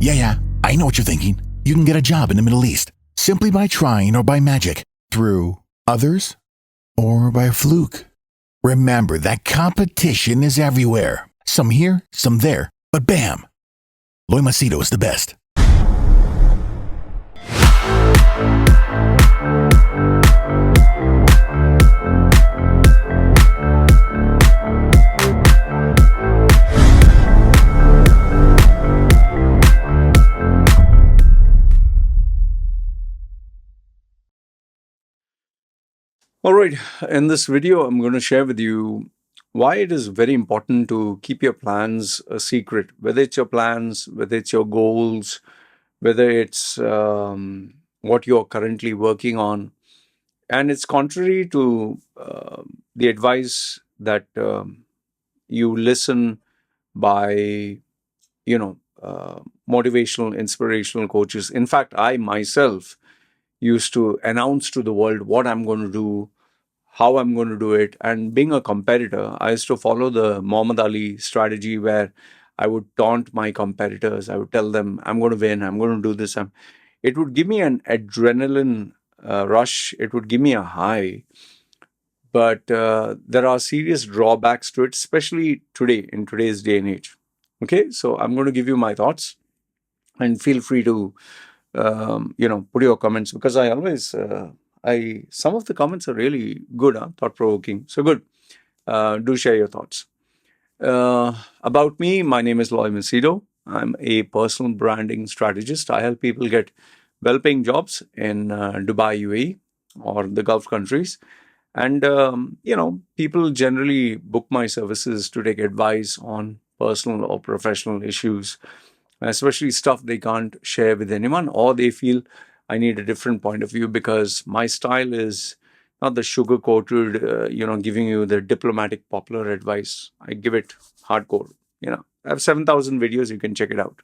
Yeah, I know what you're thinking. You can get a job in the Middle East simply by trying or by magic, through others or by fluke. Remember that competition is everywhere. Some here, some there, but bam! Loy Machedo is the best. All right, in this video, I'm going to share with you why it is very important to keep your plans a secret, whether it's your plans, whether it's your goals, whether it's what you're currently working on. And it's contrary to the advice that you listen by, motivational, inspirational coaches. In fact, I myself used to announce to the world what I'm going to do, how I'm going to do it. And being a competitor, I used to follow the Muhammad Ali strategy where I would taunt my competitors. I would tell them, I'm going to win, I'm going to do this. It would give me an adrenaline rush, it would give me a high. But there are serious drawbacks to it, especially today, in today's day and age. Okay, so I'm going to give you my thoughts and feel free to put your comments, because I always some of the comments are really good, thought provoking. So good. Do share your thoughts. About me, my name is Loy Machedo. I'm a personal branding strategist. I help people get well-paying jobs in Dubai, UAE, or the Gulf countries. And people generally book my services to take advice on personal or professional issues, especially stuff they can't share with anyone, or they feel I need a different point of view because my style is not the sugar coated, giving you the diplomatic popular advice. I give it hardcore. I have 7,000 videos. You can check it out.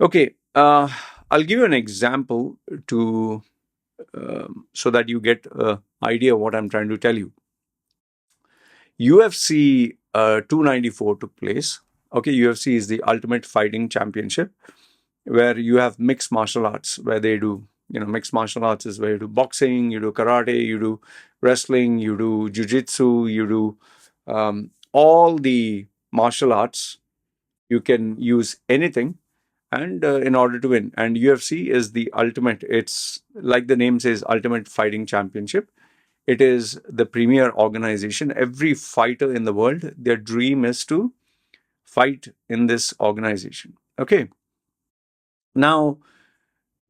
Okay. I'll give you an example to so that you get an idea of what I'm trying to tell you. UFC 294 took place. Okay, UFC is the Ultimate Fighting Championship, where you have mixed martial arts, where they do, mixed martial arts is where you do boxing, you do karate, you do wrestling, you do jiu-jitsu, you do all the martial arts. You can use anything, and in order to win. And UFC is the ultimate. It's like the name says, Ultimate Fighting Championship. It is the premier organization. Every fighter in the world, their dream is to fight in this organization. Okay. Now,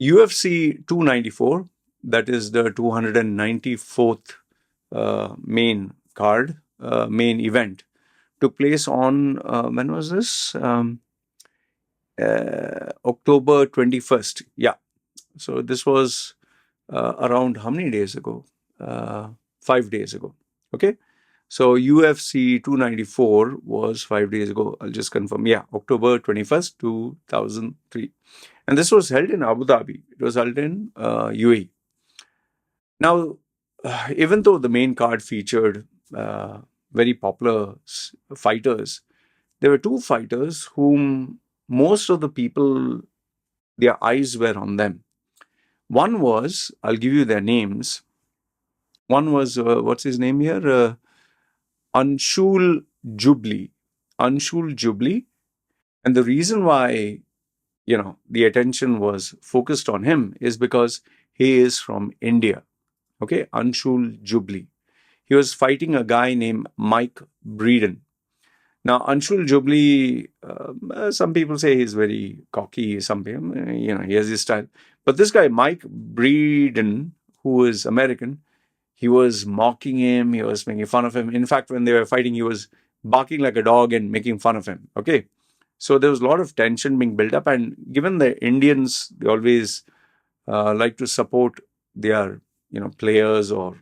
UFC 294, that is the 294th main card, main event, took place on, when was this? October 21st. Yeah. So this was around how many days ago? 5 days ago. Okay. So UFC 294 was 5 days ago. I'll just confirm. Yeah, October 21st, 2003. And this was held in Abu Dhabi. It was held in UAE. Now, even though the main card featured very popular fighters, there were two fighters whom most of the people, their eyes were on them. One was, I'll give you their names. One was, what's his name here? Anshul Jubli. Anshul Jubli. And the reason why, the attention was focused on him is because he is from India. Okay, Anshul Jubli. He was fighting a guy named Mike Breeden. Now, Anshul Jubli, some people say he's very cocky. Some people, he has his style. But this guy, Mike Breeden, who is American, he was mocking him. He was making fun of him. In fact, when they were fighting, he was barking like a dog and making fun of him. Okay. So there was a lot of tension being built up. And given the Indians, they always like to support their, players or,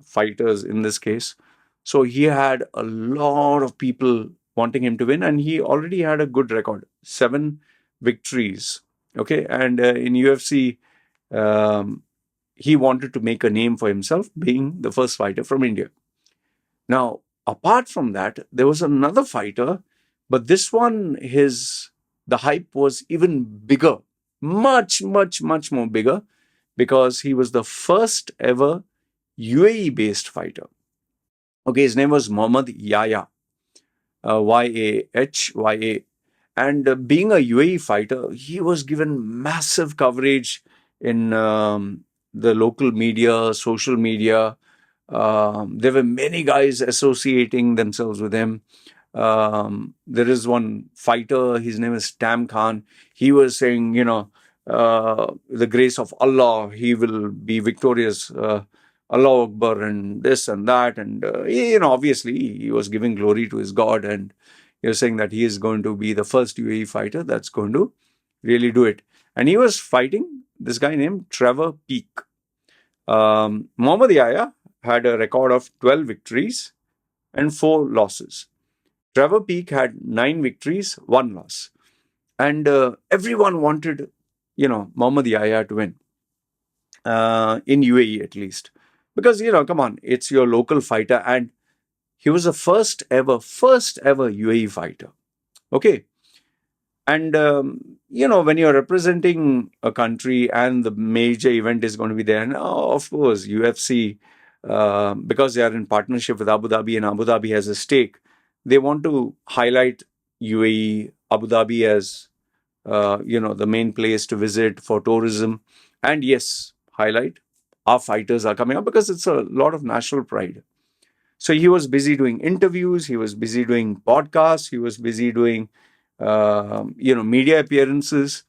fighters in this case. So he had a lot of people wanting him to win. And he already had a good record, 7 victories. Okay. And in UFC, he wanted to make a name for himself, being the first fighter from India. Now, apart from that, there was another fighter, but this one, his the hype was even bigger, much, much, much more bigger, because he was the first ever UAE based fighter. Okay, his name was Mohammad Yahya, Yahya. And being a UAE fighter, he was given massive coverage in the local media, social media. There were many guys associating themselves with him. There is one fighter, his name is Tam Khan. He was saying, the grace of Allah, he will be victorious. Allah Akbar, and this and that. And, obviously, he was giving glory to his God. And he was saying that he is going to be the first UAE fighter that's going to really do it. And he was fighting this guy named Trevor Peak. Muhammad Yahya had a record of 12 victories and 4 losses. Trevor Peak had 9 victories, 1 loss. And everyone wanted, Muhammad Yahya to win, in UAE at least. Because, come on, it's your local fighter. And he was the first ever UAE fighter. Okay. And, when you're representing a country and the major event is going to be there, and of course, UFC, because they are in partnership with Abu Dhabi and Abu Dhabi has a stake, they want to highlight UAE, Abu Dhabi as, the main place to visit for tourism. And yes, highlight our fighters are coming up because it's a lot of national pride. So he was busy doing interviews, he was busy doing podcasts, he was busy doing, media appearances.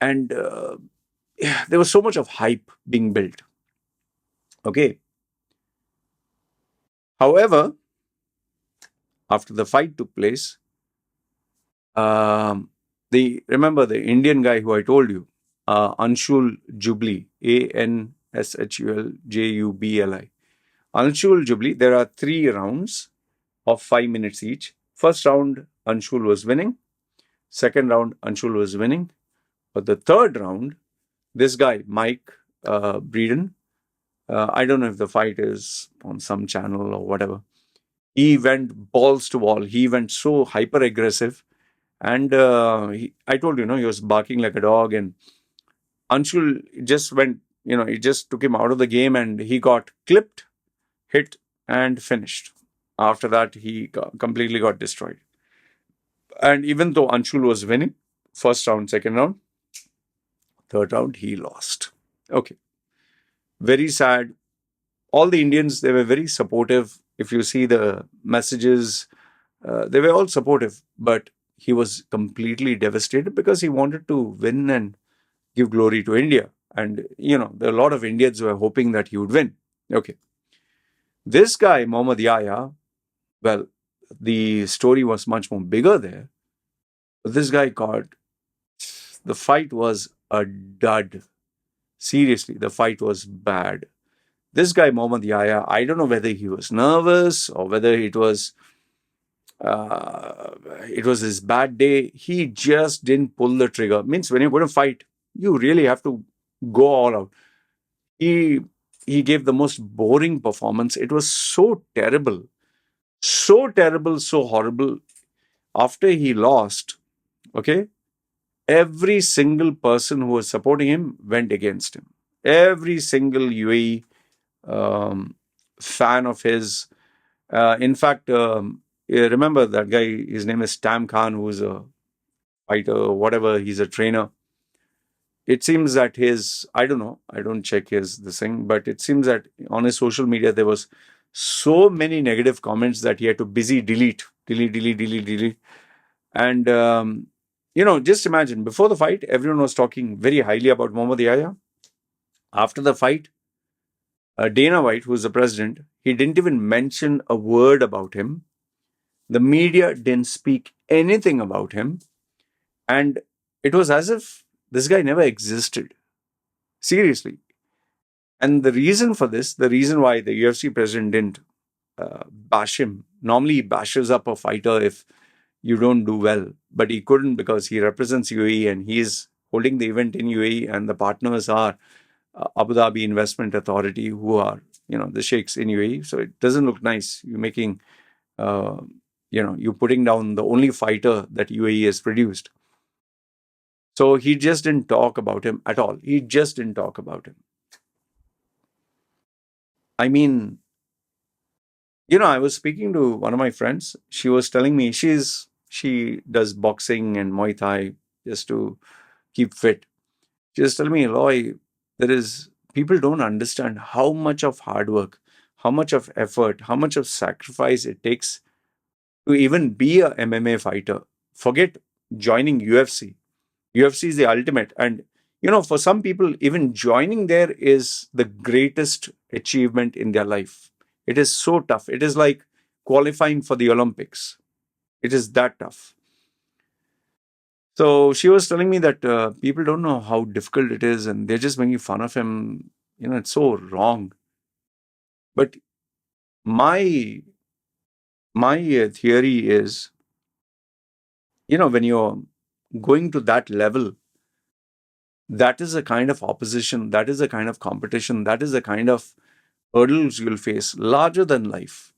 And there was so much of hype being built. Okay. However, after the fight took place, remember the Indian guy who I told you, Anshul Jubli, Anshul Jubli. Anshul Jubli, there are 3 rounds of 5 minutes each. First round, Anshul was winning. Second round, Anshul was winning. But the third round, this guy, Mike Breeden, I don't know if the fight is on some channel or whatever. He went balls to wall. He went so hyper aggressive. And I told you, he was barking like a dog. And Anshul just went, he just took him out of the game and he got clipped, hit, and finished. After that, he completely got destroyed. And even though Anshul was winning, first round, second round, third round, he lost. Okay. Very sad. All the Indians, they were very supportive. If you see the messages, they were all supportive. But he was completely devastated because he wanted to win and give glory to India. And, there are a lot of Indians who were hoping that he would win. Okay. This guy, Muhammad Yahya, well, the story was much more bigger there. But this guy the fight was a dud. Seriously, the fight was bad. This guy, Muhammad Yahya, I don't know whether he was nervous or whether it was his bad day. He just didn't pull the trigger. Means when you're going to fight, you really have to go all out. He gave the most boring performance. It was so terrible, so horrible. After he lost, okay, every single person who was supporting him went against him. Every single UAE fan of his. In fact, remember that guy, his name is Tam Khan, who's a fighter, whatever, he's a trainer. It seems that I don't know, I don't check this thing, but it seems that on his social media, there was so many negative comments that he had to busy delete. And, just imagine, before the fight, everyone was talking very highly about Muhammad Yahya. After the fight, Dana White, who's the president, he didn't even mention a word about him. The media didn't speak anything about him. And it was as if this guy never existed. Seriously. And the reason for this, the reason why the UFC president didn't bash him, normally he bashes up a fighter if you don't do well, but he couldn't because he represents UAE and he is holding the event in UAE and the partners are Abu Dhabi Investment Authority, who are, the sheikhs in UAE. So it doesn't look nice. You're you're putting down the only fighter that UAE has produced. So he just didn't talk about him at all. He just didn't talk about him. I mean, I was speaking to one of my friends. She was telling me she does boxing and Muay Thai just to keep fit. She was telling me, Loy, people don't understand how much of hard work, how much of effort, how much of sacrifice it takes to even be a MMA fighter. Forget joining UFC. UFC is the ultimate. And, for some people, even joining there is the greatest achievement in their life. It is so tough. It is like qualifying for the Olympics. It is that tough. So she was telling me that people don't know how difficult it is and they're just making fun of him. It's so wrong. But my theory is, when you're going to that level, that is a kind of opposition, that is a kind of competition, that is a kind of hurdles you'll face larger than life.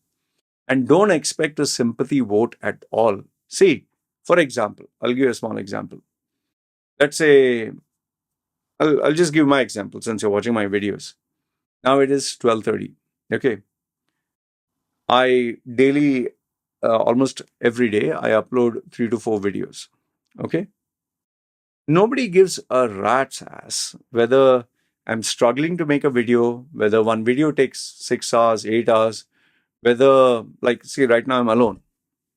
And don't expect a sympathy vote at all. See, for example, I'll give you a small example. Let's say, I'll just give my example since you're watching my videos. Now it is 12:30. Okay. I daily, almost every day, I upload 3 to 4 videos. Okay. Nobody gives a rat's ass whether I'm struggling to make a video, whether one video takes 6 hours, 8 hours, whether, like, see, right now I'm alone,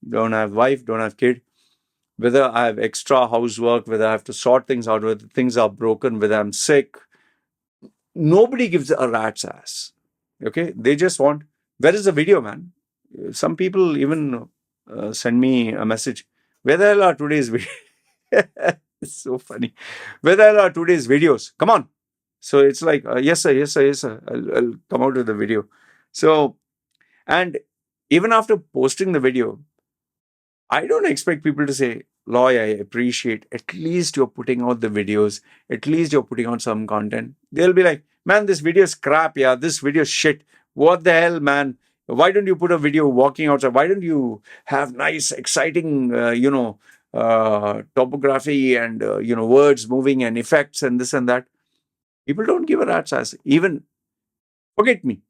don't have wife, don't have kid, whether I have extra housework, whether I have to sort things out, whether things are broken, whether I'm sick. Nobody gives a rat's ass. Okay, they just want, where is the video, man? Some people even send me a message, where the hell are today's videos? It's so funny. Where the hell are today's videos? Come on. So it's like, yes, sir, yes, sir, yes, sir. I'll come out with the video. So, and even after posting the video, I don't expect people to say, Loy, I appreciate at least you're putting out the videos, at least you're putting out some content. They'll be like, man, this video is crap, yeah, this video is shit. What the hell, man? Why don't you put a video walking outside? Why don't you have nice, exciting, topography and, words moving and effects and this and that? People don't give a rat's ass. Even, forget me,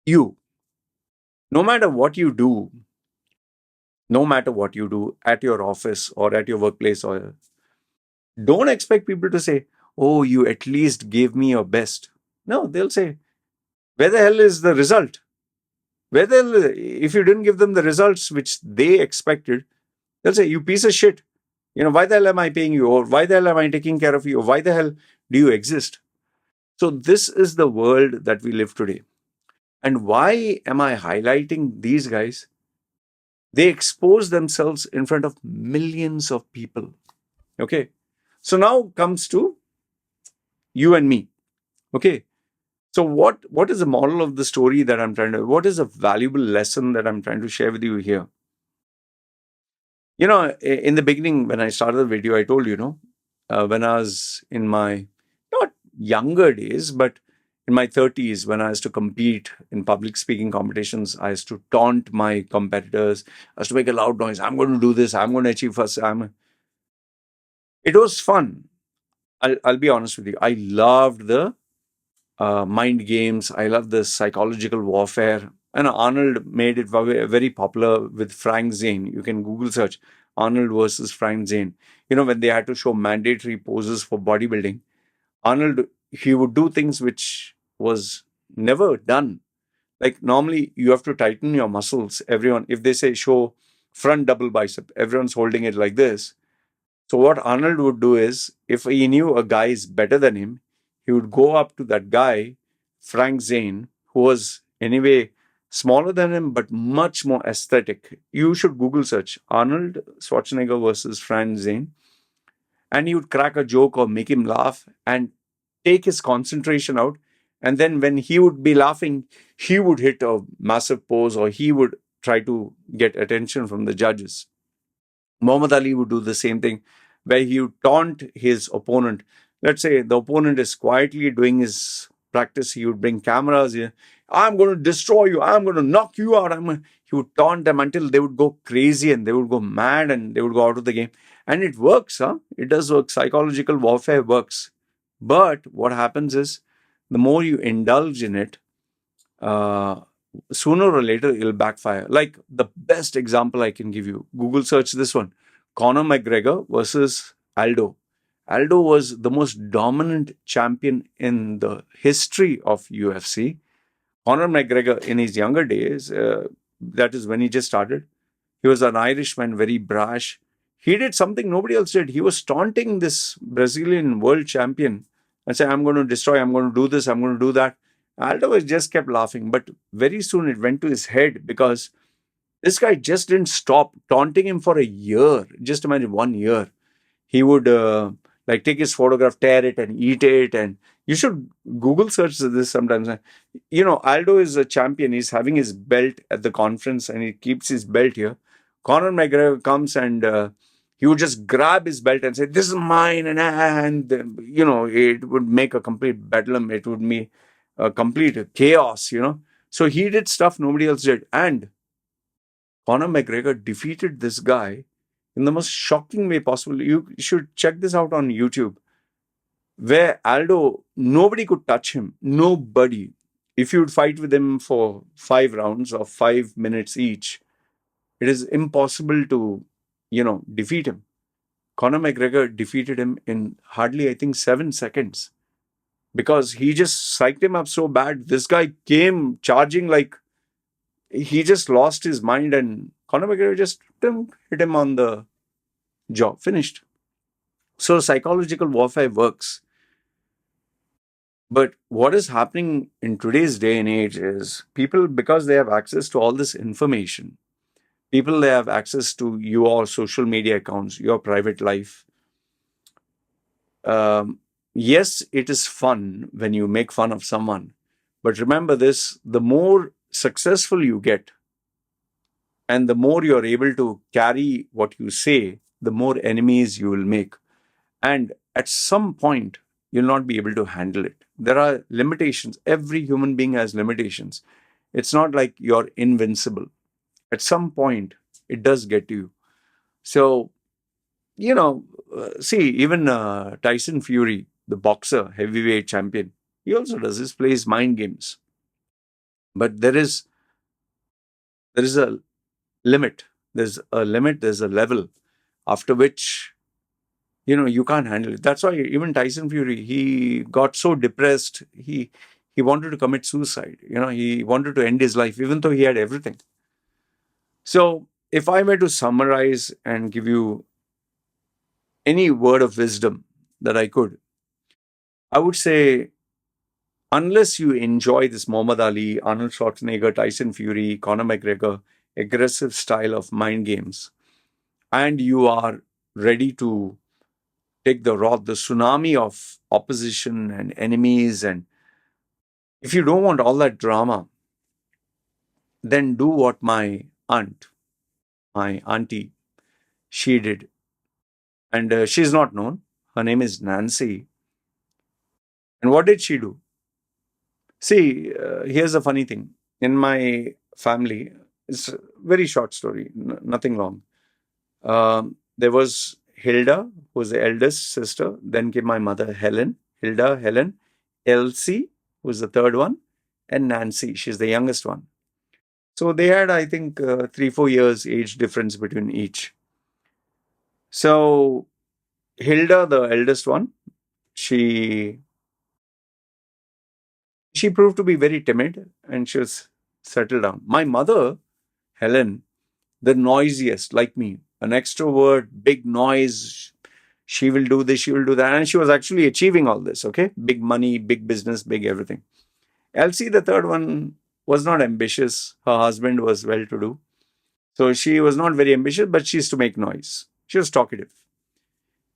you, no matter what you do, no matter what you do at your office or at your workplace, or don't expect people to say, oh, you at least gave me your best. No, they'll say, where the hell is the result? Where the hell, if you didn't give them the results which they expected, they'll say, you piece of shit. Why the hell am I paying you? Or why the hell am I taking care of you? Or why the hell do you exist? So this is the world that we live today. And why am I highlighting these guys? They expose themselves in front of millions of people. Okay. So now comes to you and me. Okay. So what is the moral of the story that I'm trying to, what is a valuable lesson that I'm trying to share with you here? In the beginning, when I started the video, I told you, when I was in my, not younger days, but in my 30s, when I used to compete in public speaking competitions, I used to taunt my competitors. I used to make a loud noise. I'm going to do this. I'm going to achieve first. It was fun. I'll be honest with you. I loved the mind games. I love the psychological warfare. And Arnold made it very popular with Frank Zane. You can Google search Arnold versus Frank Zane. When they had to show mandatory poses for bodybuilding, Arnold, he would do things which was never done. Like normally you have to tighten your muscles. Everyone, if they say show front double bicep, everyone's holding it like this. So what Arnold would do is, if he knew a guy is better than him, he would go up to that guy, Frank Zane, who was anyway smaller than him, but much more aesthetic. You should Google search Arnold Schwarzenegger versus Frank Zane. And he would crack a joke or make him laugh and take his concentration out. And then when he would be laughing, he would hit a massive pose or he would try to get attention from the judges. Muhammad Ali would do the same thing, where he would taunt his opponent. Let's say the opponent is quietly doing his practice. He would bring cameras here. I'm going to destroy you. I'm going to knock you out. He would taunt them until they would go crazy and they would go mad and they would go out of the game. And it works, huh? It does work. Psychological warfare works. But what happens is the more you indulge in it, uh, sooner or later it'll backfire. Like the best example I can give you, Google search this one: Conor McGregor versus Aldo. Aldo was the most dominant champion in the history of UFC. Conor McGregor, in his younger days, that is when he just started, he was an Irishman, very brash. He did something nobody else did. He was taunting this Brazilian world champion and saying, I'm going to destroy, I'm going to do this, I'm going to do that. Aldo just kept laughing. But very soon it went to his head because this guy just didn't stop taunting him for a year. Just imagine 1 year. He would like take his photograph, tear it, and eat it. And you should Google search this sometimes. You know, Aldo is a champion. He's having his belt at the conference, and he keeps his belt here. Conor McGregor comes and he would just grab his belt and say, "This is mine," and you know, it would make a complete bedlam. It would be a complete chaos. You know, so he did stuff nobody else did, and Conor McGregor defeated this guy in the most shocking way possible. You should check this out on YouTube, where Aldo, nobody could touch him. Nobody. If you'd fight with him for 5 rounds of 5 minutes each, it is impossible to, defeat him. Conor McGregor defeated him in hardly, I think, 7 seconds because he just psyched him up so bad. This guy came charging like he just lost his mind, and Conor McGregor just hit him on the jaw. Finished. So psychological warfare works. But what is happening in today's day and age is people, because they have access to all this information, people, they have access to your social media accounts, your private life. Yes, it is fun when you make fun of someone. But remember this, the more successful you get and the more you're able to carry what you say, the more enemies you will make. And at some point, you'll not be able to handle it. There are limitations. Every human being has limitations. It's not like you're invincible. At some point, it does get to you. So, see, even Tyson Fury, the boxer, heavyweight champion, he also does this, plays mind games. But there is a limit. There's a limit, there's a level after which you can't handle it. That's why even Tyson Fury, he got so depressed. He wanted to commit suicide. He wanted to end his life, even though he had everything. So if I were to summarize and give you any word of wisdom that I could, I would say, unless you enjoy this Muhammad Ali, Arnold Schwarzenegger, Tyson Fury, Conor McGregor, aggressive style of mind games, and you are ready to take the tsunami of opposition and enemies, and if you don't want all that drama, then do what my auntie, she did. And she's not known. Her name is Nancy. And what did she do? See, here's a funny thing. In my family, it's a very short story, nothing long. There was Hilda, who was the eldest sister. Then came my mother, Helen. Hilda, Helen. Elsie, who was the third one. And Nancy, she's the youngest one. So they had, I think, 3-4 years age difference between each. So Hilda, the eldest one, she proved to be very timid and she was settled down. My mother, Helen, the noisiest, like me, an extrovert, big noise. She will do this, she will do that. And she was actually achieving all this, okay? Big money, big business, big everything. Elsie, the third one, was not ambitious. Her husband was well-to-do. So she was not very ambitious, but she used to make noise. She was talkative.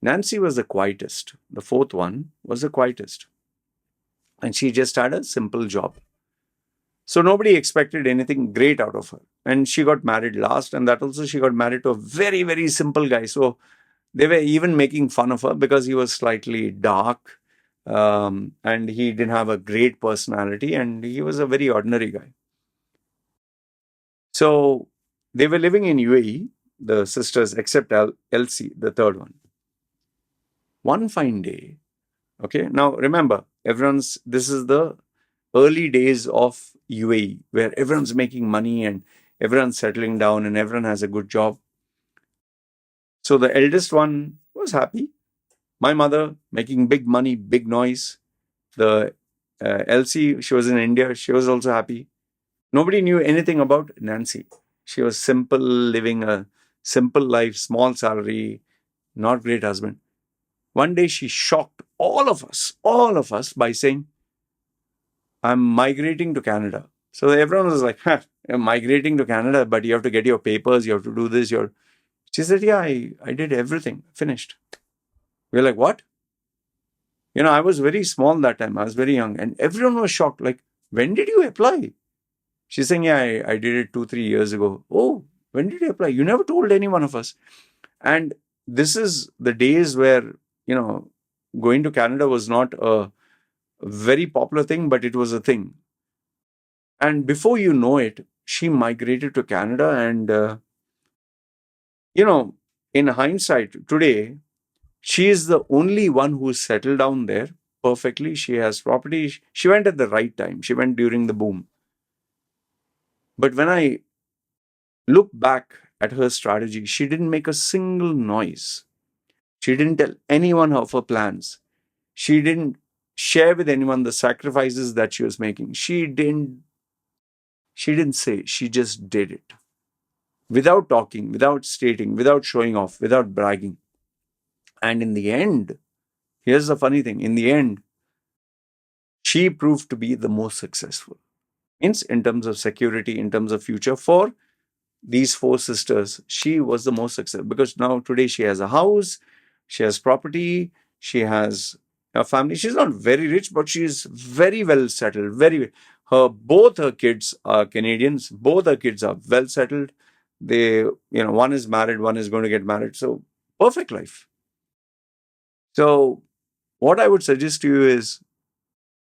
Nancy was the quietest. The fourth one was the quietest. And she just had a simple job. So nobody expected anything great out of her. And she got married last, and that also she got married to a very, very simple guy. So they were even making fun of her because he was slightly dark, and he didn't have a great personality, and he was a very ordinary guy. So they were living in UAE, the sisters, except Elsie, the third one. One fine day, okay, now remember, this is the early days of UAE, where everyone's making money and everyone's settling down and everyone has a good job. So the eldest one was happy. My mother making big money, big noise. The Elsie, she was in India, she was also happy. Nobody knew anything about Nancy. She was simple, living a simple life, small salary, not great husband. One day she shocked all of us by saying, I'm migrating to Canada. So everyone was like, you're migrating to Canada, but you have to get your papers, you have to do this. She said, yeah, I did everything, finished. We're like, what? I was very small that time. I was very young. And everyone was shocked. Like, when did you apply? She's saying, yeah, I did it 2-3 years ago. Oh, when did you apply? You never told any one of us. And this is the days where, going to Canada was not a very popular thing, but it was a thing. And before you know it, she migrated to Canada. And, in hindsight, today, she is the only one who's settled down there perfectly. She has property. She went at the right time. She went during the boom. But when I look back at her strategy, she didn't make a single noise. She didn't tell anyone of her plans. She didn't share with anyone the sacrifices that she was making. She didn't say, she just did it. Without talking, without stating, without showing off, without bragging. And in the end, here's the funny thing, in the end, she proved to be the most successful. Means in terms of security, in terms of future, for these 4 sisters, she was the most successful because now today she has a house, she has property, she has a family. She's not very rich, but she's very well settled. Both her kids are Canadians. Both her kids are well settled. They, one is married, one is going to get married. So perfect life. So what I would suggest to you is,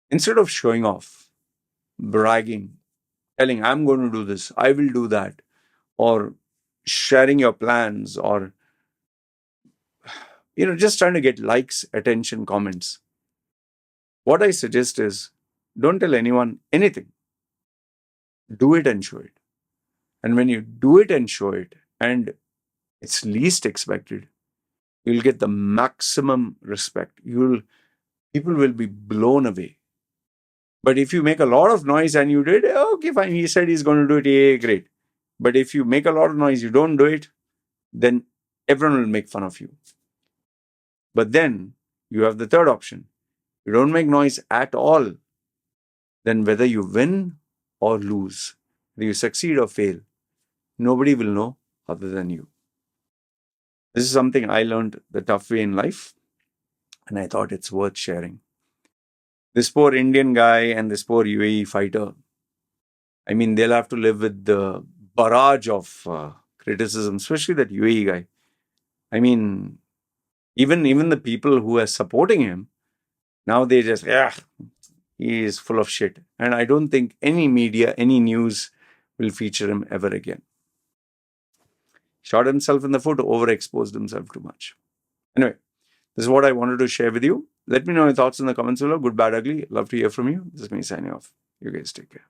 instead of showing off, bragging, telling, I'm going to do this, I will do that, or sharing your plans, or just trying to get likes, attention, comments, what I suggest is, don't tell anyone anything. Do it and show it. And when you do it and show it, and it's least expected, you'll get the maximum respect. People will be blown away. But if you make a lot of noise and you do it, okay, fine, he said he's going to do it, yeah, great. But if you make a lot of noise, you don't do it, then everyone will make fun of you. But then you have the third option. You don't make noise at all. Then whether you win or lose, whether you succeed or fail, nobody will know other than you. This is something I learned the tough way in life, and I thought it's worth sharing. This poor Indian guy and this poor UAE fighter, I mean, they'll have to live with the barrage of criticism, especially that UAE guy. I mean, even the people who are supporting him, now they just, he is full of shit. And I don't think any media, any news will feature him ever again. Shot himself in the foot, overexposed himself too much. Anyway, this is what I wanted to share with you. Let me know your thoughts in the comments below. Good, bad, ugly. Love to hear from you. This is me signing off. You guys take care.